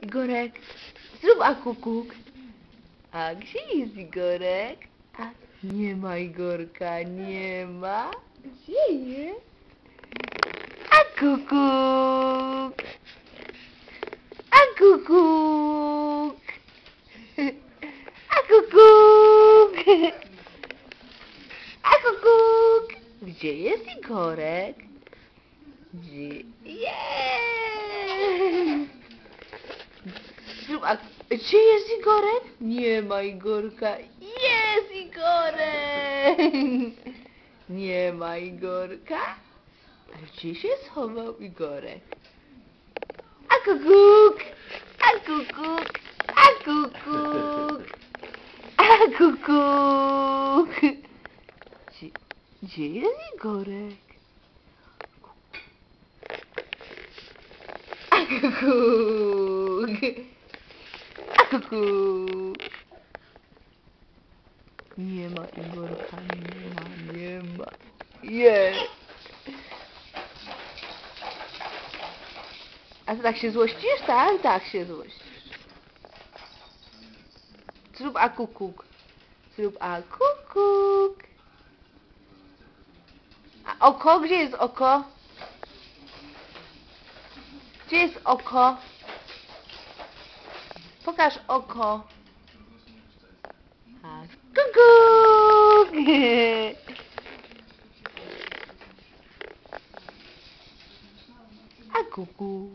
Igorek, zrób akukuk. A gdzie jest Igorek? A nie ma Igorka, nie ma. Gdzie jest? Akukuk. Akukuk. Akukuk. Akukuk. Gdzie jest Igorek? Gdzie jest? Gdzie jest Igorek? Nie ma Igorka. Jest Igorek! Nie ma Igorka. A gdzie się schował Igorek? A kukuk! A kukuk! A kukuk! A kukuk! Gdzie jest Igorek? A kukuk! A kukuk! Nie ma Igorka, nie ma. Jest! A ty tak się złościsz? Tak? Tak się złościsz. Zrób akukuk. Zrób akukuk. A oko? Gdzie jest oko? Gdzie jest oko? Pokaż oko. A kukuk! A kukuk.